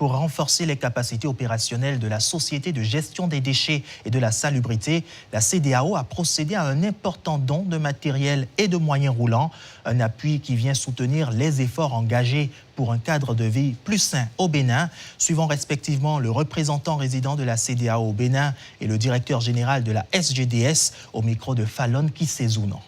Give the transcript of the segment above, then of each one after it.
Pour renforcer les capacités opérationnelles de la Société de gestion des déchets et de la salubrité, la CEDEAO a procédé à un important don de matériel et de moyens roulants, un appui qui vient soutenir les efforts engagés pour un cadre de vie plus sain au Bénin, suivant respectivement le représentant résident de la CEDEAO au Bénin et le directeur général de la SGDS au micro de Fallon Kisezouno.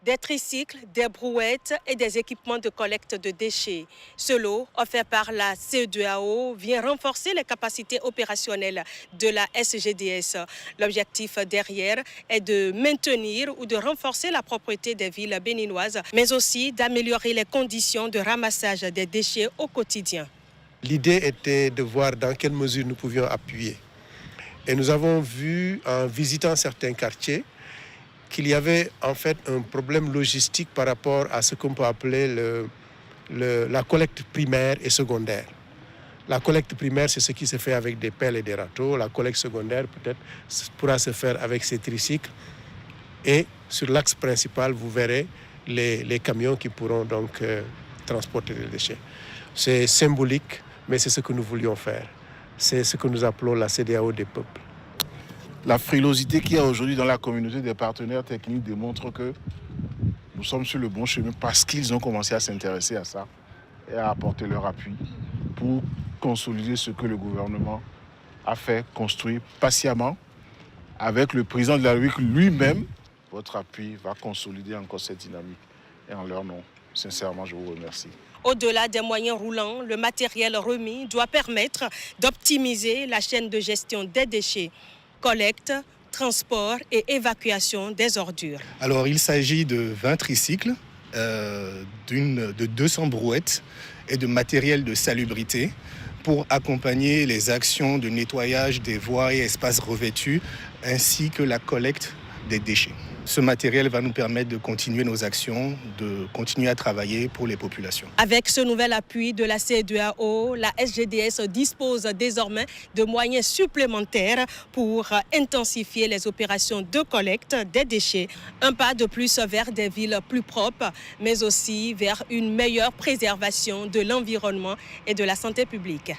Des tricycles, des brouettes et des équipements de collecte de déchets. Ce lot, offert par la CEDEAO, vient renforcer les capacités opérationnelles de la SGDS. L'objectif derrière est de maintenir ou de renforcer la propreté des villes béninoises, mais aussi d'améliorer les conditions de ramassage des déchets au quotidien. L'idée était de voir dans quelle mesure nous pouvions appuyer. Et nous avons vu, en visitant certains quartiers, qu'il y avait en fait un problème logistique par rapport à ce qu'on peut appeler la collecte primaire et secondaire. La collecte primaire, c'est ce qui se fait avec des pelles et des râteaux. La collecte secondaire, peut-être, pourra se faire avec ces tricycles. Et sur l'axe principal, vous verrez les camions qui pourront donc transporter les déchets. C'est symbolique, mais c'est ce que nous voulions faire. C'est ce que nous appelons la CEDEAO des peuples. La frilosité qu'il y a aujourd'hui dans la communauté des partenaires techniques démontre que nous sommes sur le bon chemin parce qu'ils ont commencé à s'intéresser à ça et à apporter leur appui pour consolider ce que le gouvernement a fait construire patiemment avec le président de la République lui-même. Votre appui va consolider encore cette dynamique et en leur nom, sincèrement, je vous remercie. Au-delà des moyens roulants, le matériel remis doit permettre d'optimiser la chaîne de gestion des déchets. Collecte, transport et évacuation des ordures. Alors, il s'agit de 20 tricycles, de 200 brouettes et de matériel de salubrité pour accompagner les actions de nettoyage des voies et espaces revêtus ainsi que la collecte des déchets. Ce matériel va nous permettre de continuer nos actions, de continuer à travailler pour les populations. Avec ce nouvel appui de la CEDEAO, la SGDS dispose désormais de moyens supplémentaires pour intensifier les opérations de collecte des déchets. Un pas de plus vers des villes plus propres, mais aussi vers une meilleure préservation de l'environnement et de la santé publique.